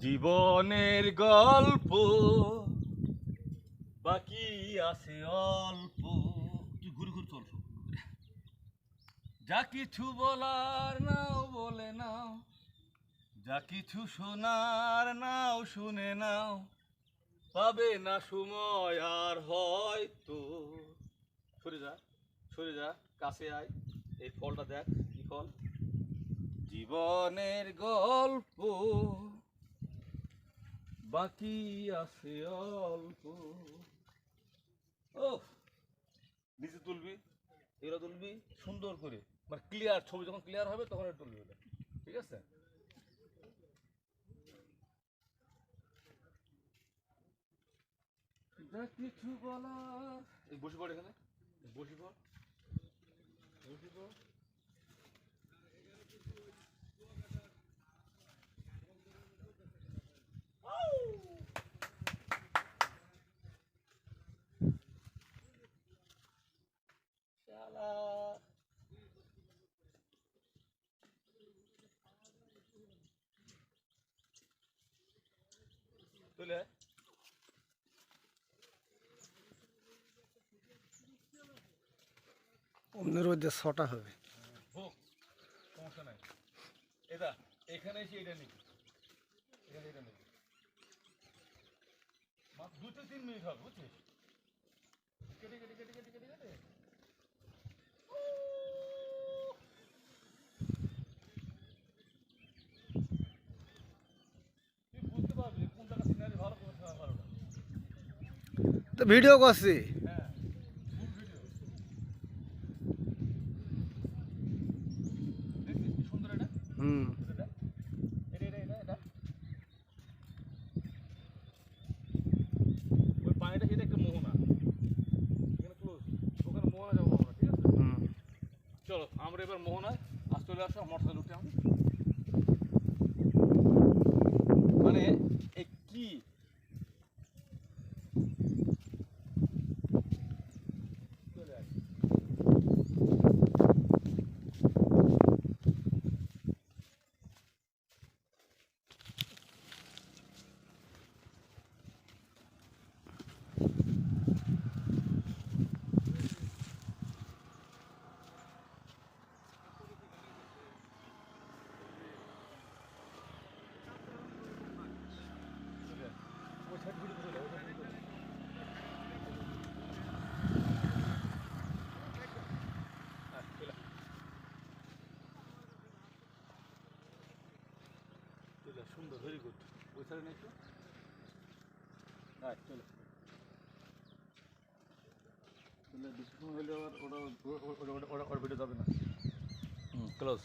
জীবনের গল্প বাকি আছে অল্প। তুই ঘুরে ঘুরে চল। যা কিছু বলার নাও বলে নাও, যা কিছু শোনার নাও শুনে নাও, পাবে না সময় আর হয়তো। সরে যা, সরে যা, কাছে আয়। এই ফলটা দেখ, কি ফল? জীবনের গল্প বাকি আছে অল্প। ও নিচে তুলবি, এগুলো তুলবি সুন্দর করে, মানে ক্লিয়ার ছবি যখন ক্লিয়ার হবে তখন এটা তুলবি এটা, ঠিক আছে? যা কিছু বলার, এই বসে পড় এখানে, বসে পড়, বসে পড়। শালা তুলে অন্যের মধ্যে ছটা হবে। হোক, সমস্যা নাই। এটা এখানে এসে এটা নিবি, এখানে এটা নিবি, মাত্র 2 থেকে 3 মিনিট হবে, বুঝছিস? কেটে কেটে কেটে কেটে কেটে কেটে তুই বুঝতে পারবি কোন জায়গায় সিনারি ভালো, কোন সময় ভালো না। তো ভিডিও করছি। হ্যাঁ, ফুল ভিডিও দেখছিস কি সুন্দর এটা? হুম। এটা এটা এটা এটা এটা ওই পানিটা এটা একটা মোহনা, এখানে ক্লোজ, ওখানে মোহনা যাবো আমরা, ঠিক আছে? হুম। চলো আমরা এবার মোহনায় আজ চলে আসো, মোটরসাইকেল উঠে আমি। মানে এই কি চলে আসে। চলে আসে। ওই সাইড ঘুরে চলে, ওই সাইড ঘুরে চলে। হ্যাঁ, চলে চলে, সুন্দর, ভেরি গুড। ওই সাইডে নেই তো? হ্যাঁ চলে চলে, বেশিক্ষণ হলে আবার ওটা ওটা ওটা ওটা ভিডিও যাবে না। ক্লোজ।